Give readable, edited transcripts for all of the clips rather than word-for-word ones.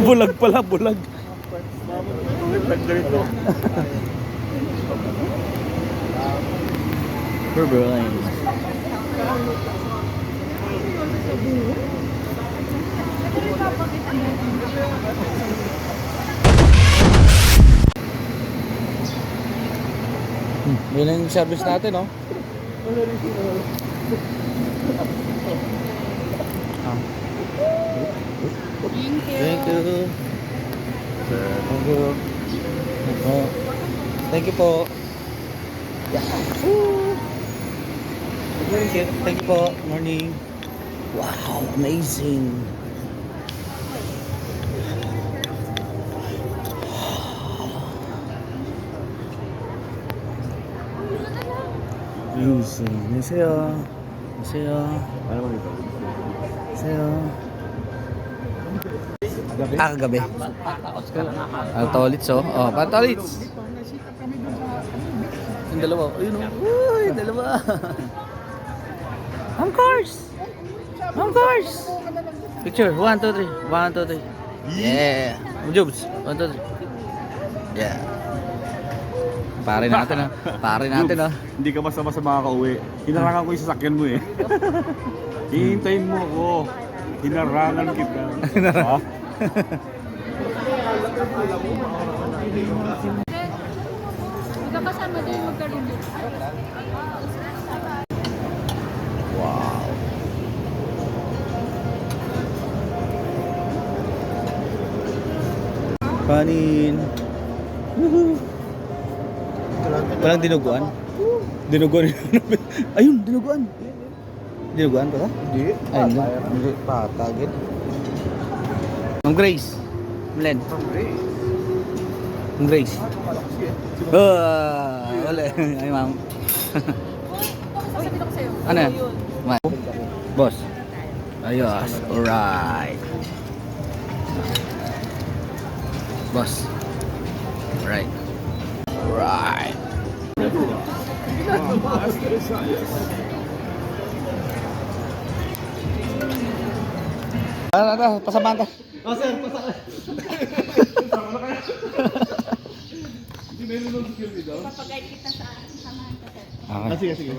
Bulag pala, bulag. Burberline. Yun ang service natin, no? Thank you. Thank you. Thank you. Thank you po. Thank you. Thank you po. Morning. Wow, amazing. Amazing. 안녕하세요. 안녕하세요. 안녕하세요. Kagabi. Tolits, oh. Oh, Tolits. Yung dalawa. Ayun, oh. Uy, dalawa. Of course. Of course. Picture. 1, 2, 3. 1, 2, 3. Yeah. Jobs. 1, 2, 3. Yeah. Pare natin, ah. Pare natin, ah. Hindi ka basta-basta makakauwi. Hinarangan ko yung sasakyan mo eh. Hihintayin mo ako. Hinarangan kita. Ha? Magkakasama din magkaroon. Wow. Panin. Walang dinuguan? Dinuguan. Ayun, dinuguan. Dinuguan pala? Hindi. Ayun, hindi. Patagin. Ma'am Grace. Mlen. Ma'am Grace. Wala. Ay, ma'am. Sasabihin ako sa'yo. Ano yan? Boss. Ayos. Alright. Boss. Alright. Alright. Pasamahan ka. Oh, sir, pasakay. Hindi meron ng security daw. Papag-guide kita sa samahan ka, sir. Okay. Sige, sige.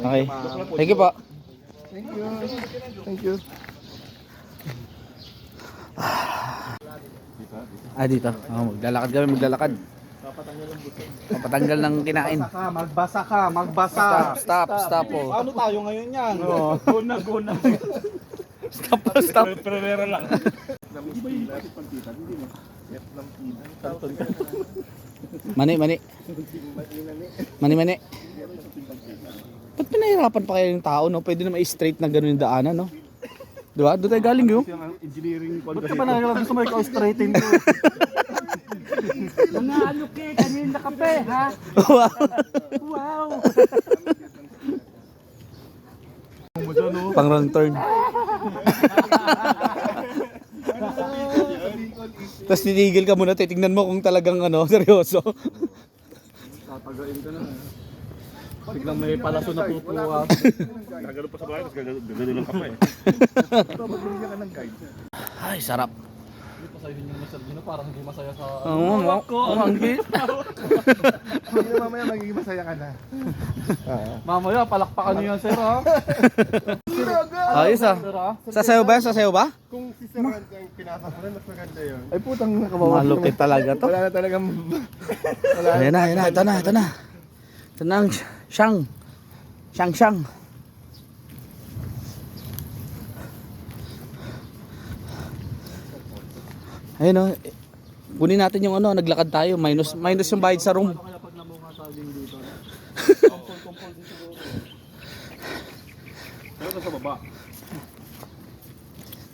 Okay. Thank you po. Thank you. Thank you. Ah, dito. Oh, maglalakad kami, maglalakad. Papatanggal ng kinain. Magbasa ka, magbasa. Stop po. Ano tayo ngayon yan? Go na. Stop. Pero lang. Mani. Ba't pinahirapan pa kayo yung tao, no? Pwede na ma-straight na gano'n yung daanan, no? Diba? Doon tayo galing yun. Engineering. Ba't ka pa nangyalang gusto mo ikaw straightin ko? Mga ano kanina kape, ha? Wow. Wow! Pang wrong turn. Tapos titigil ka muna, titignan mo kung talagang ano, seryoso. Tatagain ka na. Biglang may palaso na pupuwa. Gagano pa sa bahay, tapos gagano lang ka pa eh. Ito, magbigyan ka ng guide. Ay, sarap. Pasahin yung Mr. Gino, parang hindi masaya sa... Oo, hanggi. Mamaya magiging masaya ka na. Mamaya, palakpakan niyo yan, sir, ha? Ayos ah. Sir, ha? Sasayaw ba? Sasayaw ba? Kung si Sir Rand ang pinasa mo rin, mas maganda yun. Ay putang nakabawas. Malupit talaga to. Wala na talagang... Ayan na, ito na. Ito na ang siyang. Siyang. Ayun o. Kunin natin yung ano, naglakad tayo. Minus yung bayad sa room. Kaya pag namunga tayo din dito, kumpol din siguro. Pero sa baba.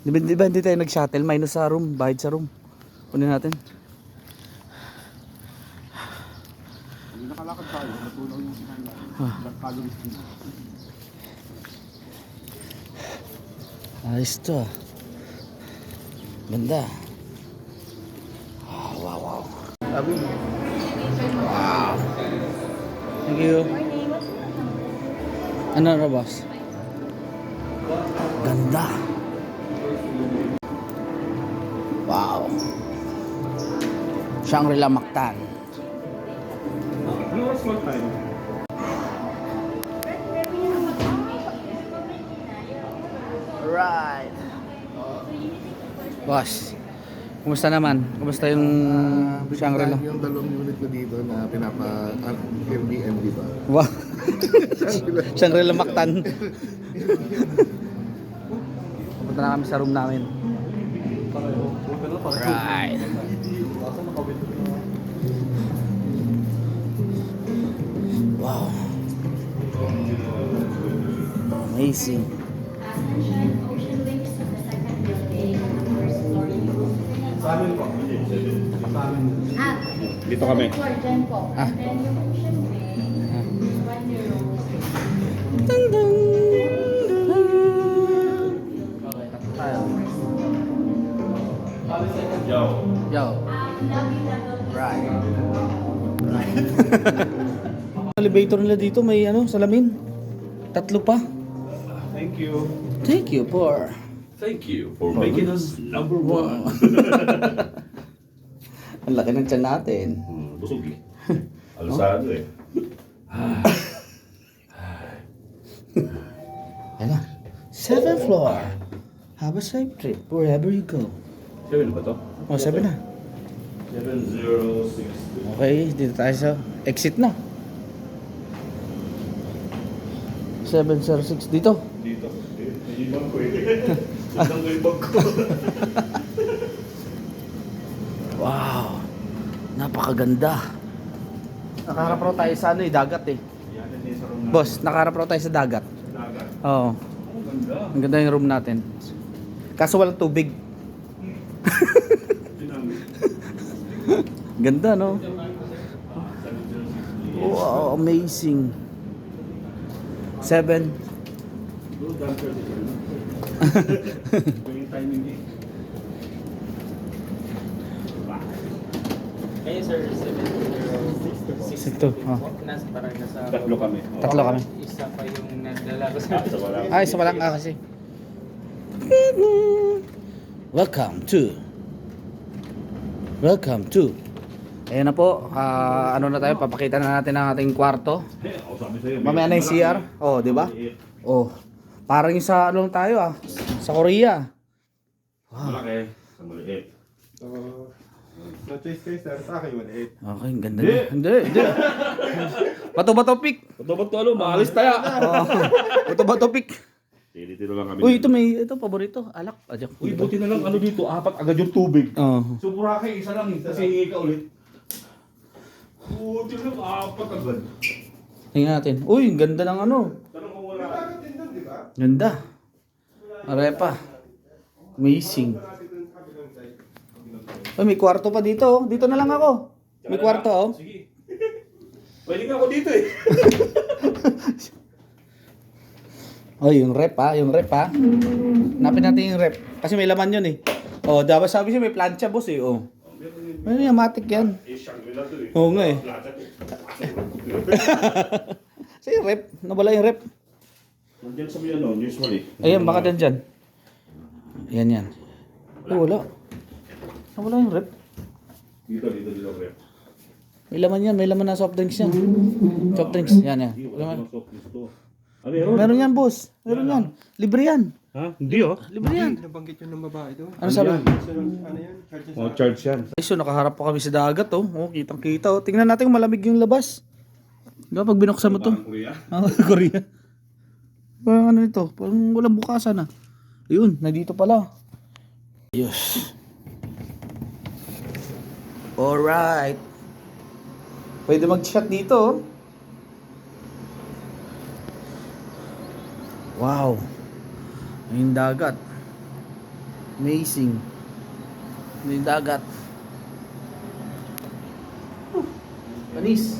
Di ba hindi tayo nag-shuttle? Minus sa room, bayad sa room. Kunin natin. Hindi nakalakad tayo, natunaw yung calories din. Ayos to ah. Ganda. Wow. Wow. Thank you. Ano na boss? Ganda. Wow. Shangri-La Mactan. Ano oras what time? Alright. Boss, kumusta naman? Kumusta yung Shangri-La? Yung dalawang unit ko dito na Airbnb ba? Wow. Shangri-La Mactan. Pupunta na kami sa room namin. Right. Wow. Amazing. Sa amin po. Dito kami. Ah. Yo. Yo. Right. Elevator nila dito may salamin. 3 pa. Thank you. Thank you for Thank you for making us number 1. Ang laki ng tiyan natin. Busog eh. Alusado eh. Ayan na. 7th floor. Have a safe trip wherever you go. 7 ba to? Oh, 7 na. 7062. Okay, dito tayo sa exit na. 706 dito. Dito. Naiibang ko eh. Sundang ko yung bag ko. Wow. Napakaganda. Nakaharap raw tayo sa dagat eh. Yan din sa room na. Boss, nakaharap raw tayo sa dagat. Dagat. Oo. Ang ganda. Ang ganda yung room natin. Kaso walang tubig. Dinamit. Ganda, no? Wow, amazing. 7. Go down for the yung timing eh. Ayun sir, 706. 6-2. Oh. Parang nasa... Tatlo kami. 3 kami. Isa pa yung nagdala ko sa... Isa wala. Ay, isa pa lang kasi. Welcome to. Ayan na po. Ano na tayo? Papakita na natin ang ating kwarto. Sabi sa'yo. Mamaya na yung CR. Oh, di ba? Oh. Parang yung sa tayo sa Korea. Malaki. Sa maliit. No choice kayo sir, sa akin 1.8. Okay, ang ganda niya. Hindi. Bato-bato pick. Ba't alo? Maalis tayo. Oh. Bato-bato pick. Tiro lang kami. Uy, ito paborito. Alak. Ajak. Uy, buti na lang dito. 4 agad yung tubig. Oh. So, Boracay, isa lang. Kasi hingi ka ulit. Buti na lang 4 agad. Tingnan natin. Uy, ang ganda ng Tanong kung wala. Ganda. Arepa. Amazing. Uy, may kwarto pa dito. Dito na lang ako. May kwarto. Sige. Pwede nga ako dito eh. Oh, yung rep. Napin natin yung rep. Kasi may laman yun eh. Oh, dapat sabi siya may plancha boss eh. Oh. Ano yung matic yan? Eh, Shangri-La to eh. Oo nga eh. Plata to. Sa yung rep. Nawala yung rep. Nandiyan sa may usually. Ayan, baka dyan. Yan. Oh, wala. Nawala yung rep. Dito, rep. May laman yan. May laman na soft drinks yan. Soft drinks. Yan. Hindi, wala namang soft drinks to. Ano Meron yan, boss. Meron yan. Libre yan. Ha? Hindi oh. Libre yan. Nabanggit yun ng babae doon. Ano sabi? Ano yan? Charges Oh, charge yan. Ay, so nakaharap pa kami sa dagat, oh. Oh, kitang-kita, oh. Tingnan natin kung malamig yung labas. Diba, pag binuksan mo to? Korea. Korea. Parang ano ito? Parang walang bukasan, ah. Ayun, nandito pala. Ayos. Alright. Pwede mag-shot dito, oh. Wow. Yung dagat. Amazing. Yung dagat. Panis.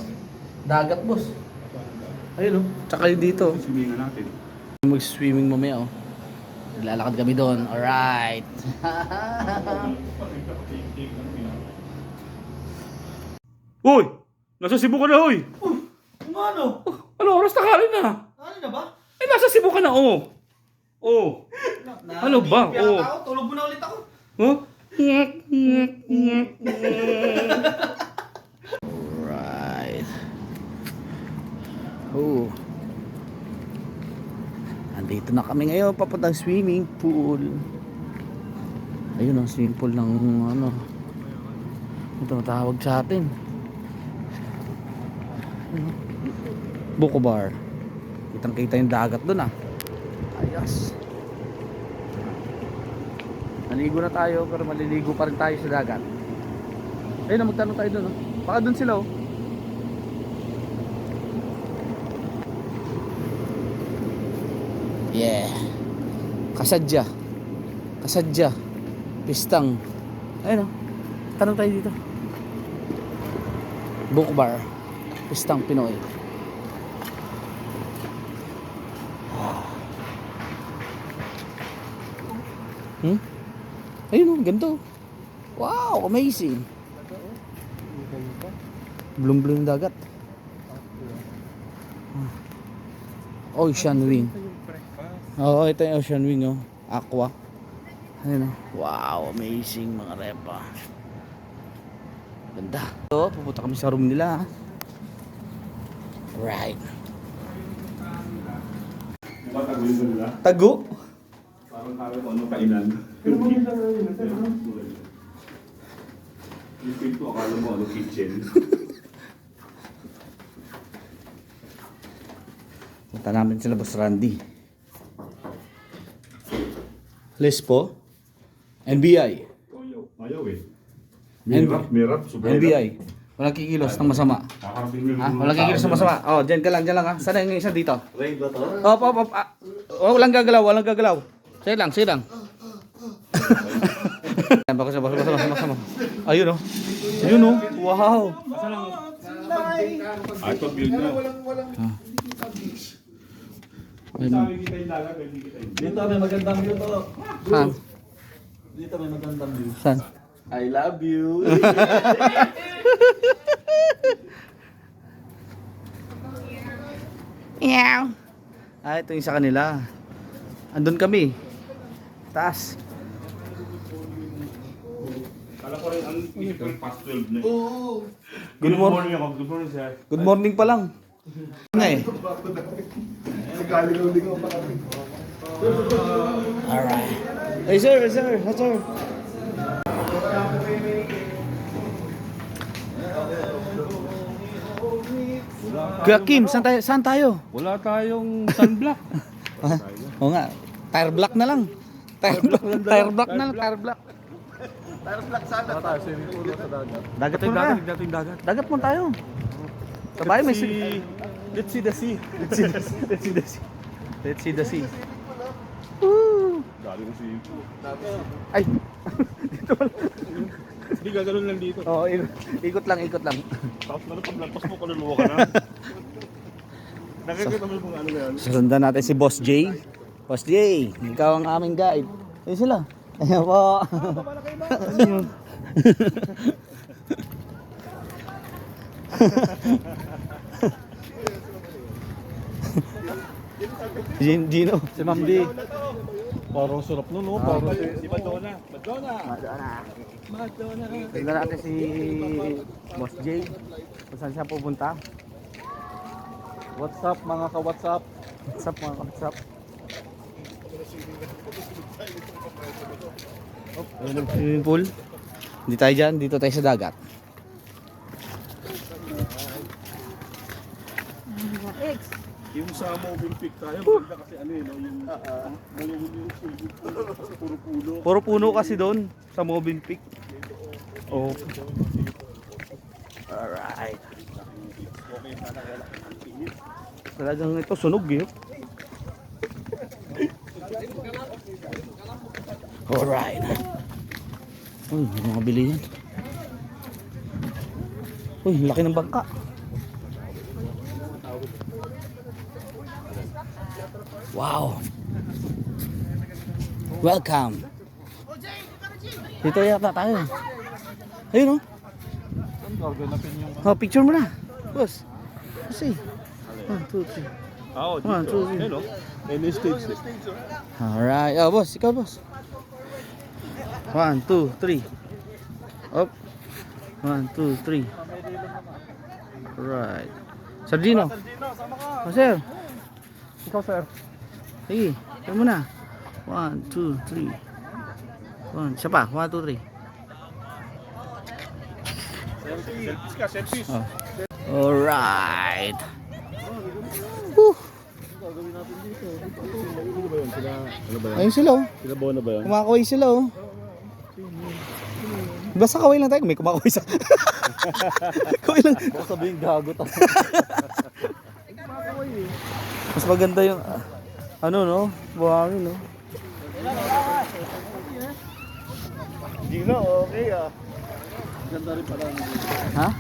Dagat, boss. Ayun, oh. Tsaka yung dito. Swimming natin. Mag-swimming mamaya, oh. Naglalakad kami doon. Alright. Uy! Nasa Cebu ka na, uy! Ano? Ano, oras na kali na? Ano na ba? Eh, nasa Cebu ka na, oh! Oh! Ano ba? Oh! Tulog mo na ulit ako. Huh? Alright. Oh. Andito na kami ngayon papuntang swimming pool. Ayun ang swimming pool ng ano. Ito tawag sa atin. Buko Bar. Kitang kita yung dagat doon ah. Ayos. Naligo na tayo pero maliligo pa rin tayo sa dagat. Ayun na, magtanong tayo doon. Baka doon sila oh. Yeah. Kasadya. Kasadya. Pistang. Ayun oh. Tanong tayo dito. Book Bar. Pistang Pinoy. Ayun oh, ganda oh. Wow, amazing. Blum-blum yung dagat. Ocean Wing. Oo, ito yung Ocean Wing oh. Aqua. Ayun oh. Wow, amazing mga repa. Ganda. So, pupunta kami sa room nila. Right. Diba taguin mo nila? Tago? Parang kami kung ano kainan. Yung pinto, akala mo ano kitchen. Punta namin sila Boss Randy. Lespo. NBI. Ayaw eh. NBI. Mirap, sobrang. NBI. Walang kikilos ng masama. Kakarating mo Ha? Walang kikilos ng masama. Oh, dyan ka lang ha. Sana yung isa dito. Rain ba to? Op. Walang gagalaw, walang gagalaw. Sige lang. Basta. Ayun oh. Ayun oh. Wow. Ay, pag-build na. Ayun oh. Dito may magandang view to. Ha? Dito may magandang view. Saan? I love you. Meow. Ito yung sa kanila. Andun kami. Taas. Kala ko rin, ang isipin past 12 na. Good morning. Ako. Good morning, sir. Good morning pa lang. Nga eh. Nagkaligaw-ligaw pa kami. Alright. Hey sir. Kuya Kim, saan tayo? Wala tayong sunblock. Oo nga. Tire block na lang. Tire block na lang. Tire block sana. Tayo swimming pool sa dagat. Dagat muna. Dating dagat. Dagat muna tayo. Sabay may Let's see the sea. Let's see the sea. Dali na sea. Ay. Dito pala. Hindi gagano'n lang dito. Oo, ikot lang. Tapos na paglampas mo, kaluluwa ka na. Nakikita mo yung ano na yan. Susundan natin si Boss J. Boss J, ikaw ang aming guide. Ayun sila. Ayan po. Gino. Si Ma'am D. Parang sarap nun, no? Parang Si Madonna. Tignan natin si Boss J. Kung saan siya pupunta. what's up mga ka-WhatsApp? What's up mga kapsap? Ayun ang swimming pool. Hindi tayo dyan, dito tayo sa dagat. Yung sa mobile pick tayo, maganda kasi ano yun, yung kasi puro puno. Puro puno kasi doon sa Mobile Peak. Oh. Alright. Talagang ito sunog eh. Alright. Uy, may mga bili yan. Uy, laki ng bangka. Wow. Welcome. Dito yata tayo. Ayun oh. Oh, picture mo na. Boss. Kasi. 1, 2, 3. Oo, One, two, three. Hello. Any stage. Alright. Oh, boss. Ikaw, boss. 1, 2, 3. Up. 1, 2, 3. Right. Sardino. Sardino, sama ka. Oh, sir. Ikaw, sir. Sige, kaya mo na. 1, 2, 3. 1, isa pa. 1, 2, 3. Selfies ka, selfies. Oh. Alright. Whew. Ayun sila oh. Sila ba na ba yan? Kumakaway sila oh. Basta kaway lang tayo. May kumakaway sa... kaway lang. Baka sabihin gago tayo. Mas maganda yung... ano no? Buhangin no? Hindi na, okay ah. Ganda rin pala. Ha?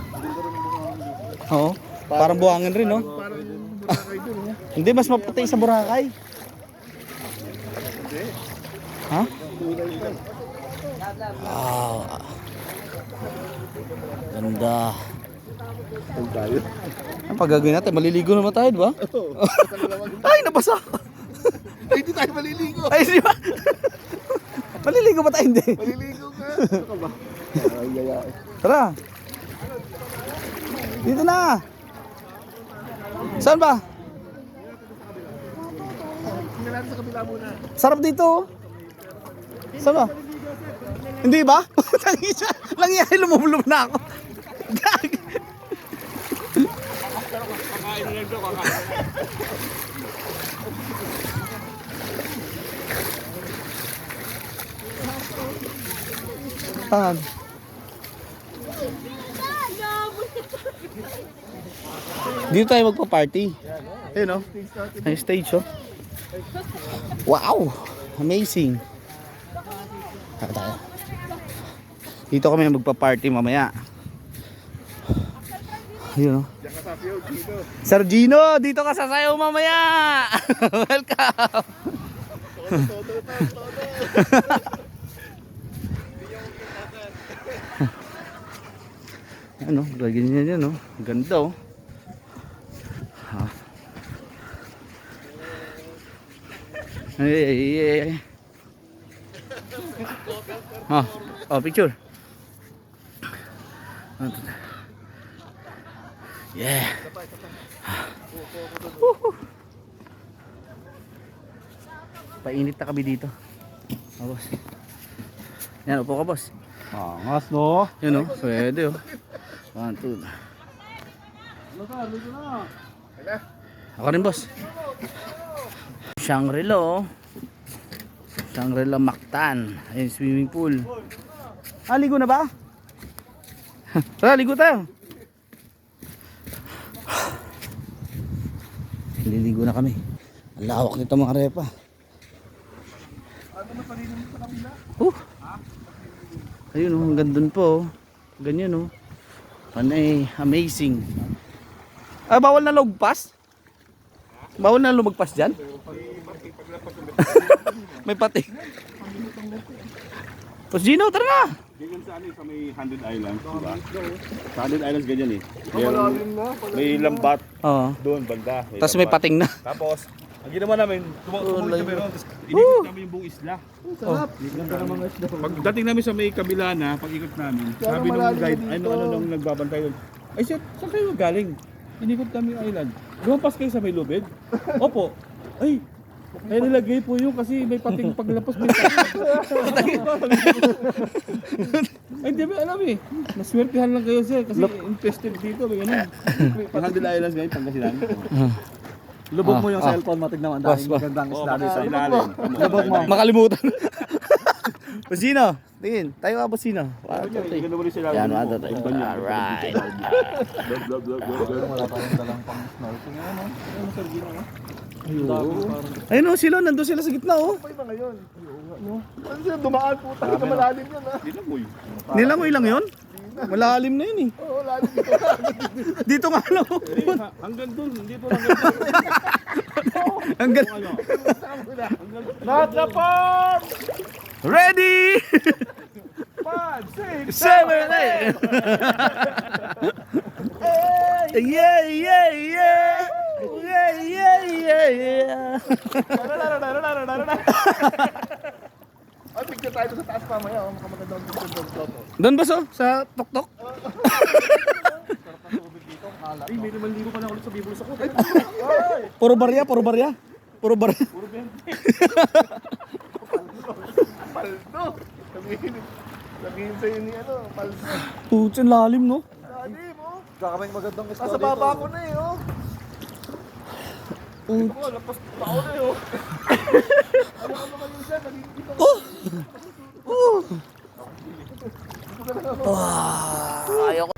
Oo. Parang buhangin rin no? Parang yung Boracay dun, no? Hindi, mas maputi sa Boracay. Ha? Wow. Ganda. Huwag tayo. Ang paggagawin natin, maliligo naman tayo, di ba? Ay, nabasa! Ay, hindi tayo maliligo. Ay, di ba? Maliligo ba tayo? Hindi. Maliligo ka. Ano ka ba? Ay, yayain. Tara. Dito na. Saan ba? Tingnan natin sa kabila muna. Sarap dito. Oh. Saan ba? Hindi ba? Nangyayari, lumulub na ako. Gag. Kakain na lang daw, kakain. Saan? Dito tayo magpa-party. Ayun oh. Ay stage oh. Wow! Amazing. Tayo. Dito kami magpa-party mamaya. Ayun oh. Diyan ka sa field, dito. Sir Gino, dito ka sasayaw mamaya. Welcome. Ano, ganyan yan, no? Ganda, oh. Ha. Ay. Oh, picture. Yeah. Painit na kami dito. Oh, boss. Yan, upo ka, boss. Angas, no? Yun, oh. Pwede, oh. 1, 2. Ako rin, boss. Shangri-La, oh. Shangri-La Mactan. Ayun, swimming pool. Ah, ligo na ba? Tara, ligo tayo. Liligo na kami. Ang lawak nito mga repa. Ayun, oh, hanggang dun po. Oh. Ganyan, oh. Panay, amazing. Ah, bawal na lumagpas? Bawal na lumagpas dyan? May pati. Tapos Gino, tara na! Ganyan sa ano, sa may 100 Islands, diba? Sa 100 Islands ganyan eh. May lambat Oo. doon, banda. Tapos may lambat. pating na. Tapos, ang ginawa namin, tumuloy kami ron, tapos inikot namin yung buong isla. Oh. Ganda ng mga isla. Pagdating namin sa may kabila na, pag-ikot namin, sabi nung guide, ano nung nagbabantay doon, ay sir, saan kayo galing? Inikot kami yung island. Lumampas kayo sa may lubid? Opo. Ay, nilagay po yun kasi may pating paglapos may pating. Ay, di ba alam eh. Naswertihan lang kayo sir kasi infested dito. May ganun. 100 Islands ngayon, Pangasinan. Lubog mo yung cellphone, matignan ang daming magandang isla Sa dito. ilalim. Lubog mo. Makalimutan. Boss Gino, tingin. Tayo ka, Boss Gino. Ganda mo rin sila. Yan, 1, 2, 3. Alright. Wala pa rin dalang pang snorkeling. Ayun oh, sila. Nandun sila sa gitna oh. Iba ngayon. Ano sila dumaan po tayo na malalim yun ha? Hindi na boy. Nilangoy lang yun? Malalim na yun eh. Oo, lalim dito. Dito nga lang oh. Hanggang dun, dito hanggang dun. Hanggang... Not the farm! Ready! 5, 6, 7, 8. Yeah, yeah, yeah. Yeah, yeah, yeah, yeah. Ay, picture tayo doon sa taas mamaya. Oh, makamagandang dito. Doon ba so? Sa tuktok? Ay, may 5,000 ka na ulit sa Biblos ako. Puro barya, puro barya. Puro barya. Paldo. Sabihin sa'yo ni ano, paldo. Putsin lalim no? Dali mo. Saka may magandang isda Nasa baba ko na eh, oh. Ito ko, lapas tao na eh, oh. Ano ka naman yun dyan? Nalilito ko. Ayoko.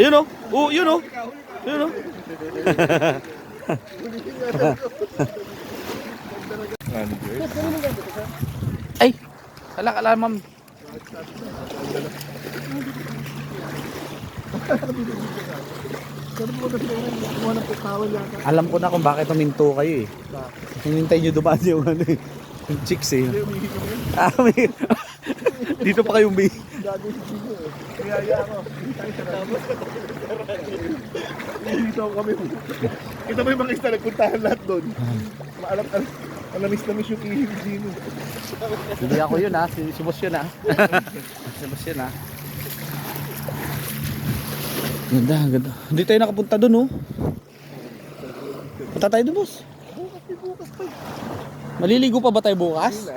Ayun o. Oh, yun o. Yun o. Ay, kala ma'am. Alam ko na kung bakit huminto kayo eh. Hinintay nyo dumaan yung ano eh. Yung chicks eh. Ah, dito pa kayong Kaya ako. Dito kami. Kita mo yung mga isda, nagpuntahan lahat doon. Maalam, alamis-lamis yung ihim dito. Hindi ako yun ha, si boss yun ha. Si boss yun ha. Ganda, ganda. Hindi tayo nakapunta doon oh. Punta tayo doon boss. Maliligo pa ba tayo bukas?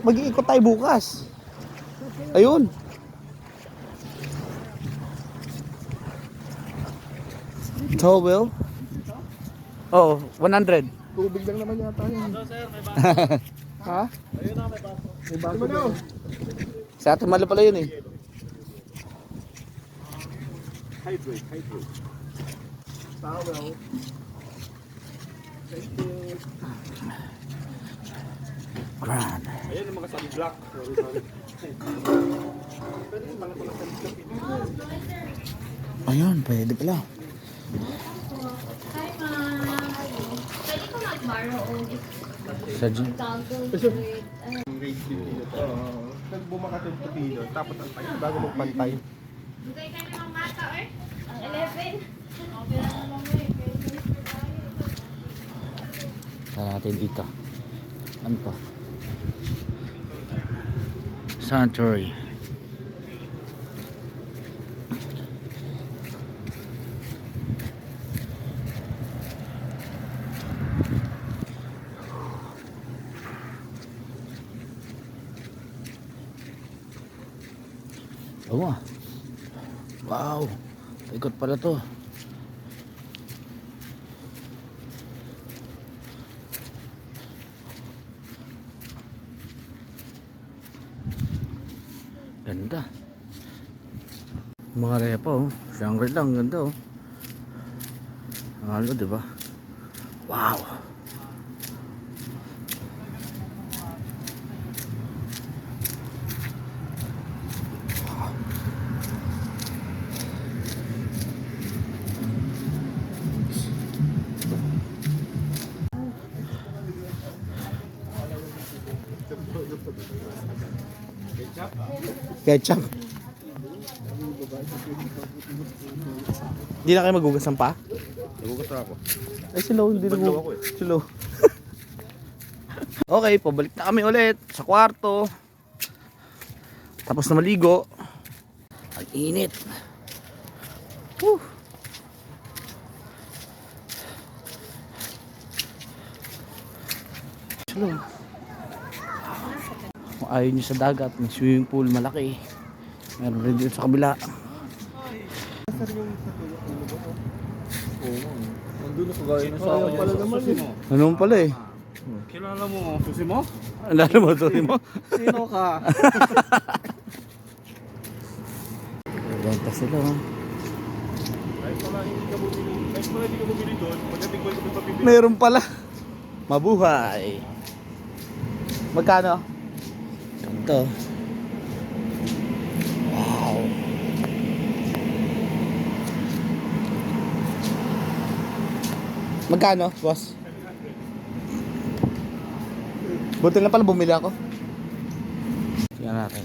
Mag-iikot tayo bukas. Ayun. Towel? Oo, 100. Tubig lang naman yata yun. Ha? May baso na. Sa atin malo pala yun eh. Hydrate. Towel. Grand. Ayan yung mga sunblock. Ayun, pwede pala. Hi, ma'am. Pwede ko mag-borrow o Sa gym. toggle with... Nagbumakatid ko dito, tapos ang tayo bago magpantay. Bigay ka ng mata, or? Ang 11. Saan natin dito? Ano pa? Sanctuary. Oo nga. Wow. Ikot pala to. Ganda. Mga repa oh. Siyangre lang, ganda oh. Halo, diba? Wow. Ketchup. Hindi na kayo magugas ng pa? Nagugas na ako. Ay, si Lo, hindi Badlaw ako eh. Si Lo. Okay, pabalik na kami ulit sa kwarto. Tapos na maligo. Ang init. Woo. Si Lo. Kung ayaw nyo sa dagat, may swimming pool malaki. Meron rin dito sa kabila. Nandun na kagaya na sa akin. Pala naman eh. Ano pala eh? Kilala mo, susi mo? Alala mo, sorry mo? Sino ka? Benta sila oh. Kahit pala hindi ka bumili doon, pagdating ko ito papibili. Meron pala. Mabuhay. Magkano? Ito. Wow. Magkano, boss? Buti na pala bumili ako. Tingnan natin.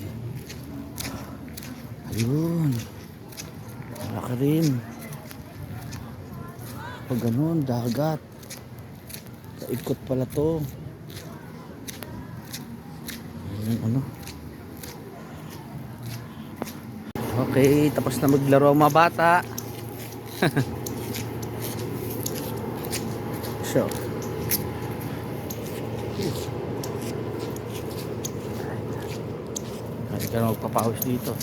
Ayun. Malaki rin. Pag ganun, dagat. Kaikot pala to. Ayun, ano. Okay, tapos na maglaro ang mga bata. So. Hindi ka na magpapawis dito.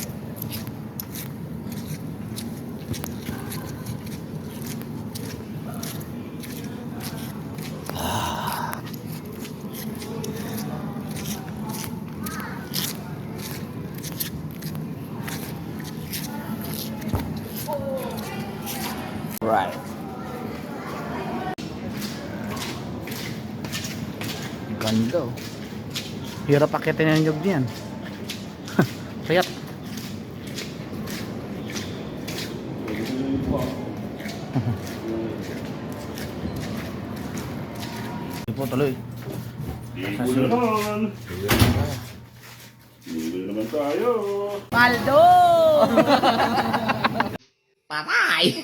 Right. Ganda oh. Hirap akitin yung nyug niyan. Kayat. Hindi po tuloy. Ligo naman. Ligo naman tayo. Paldo! Patay!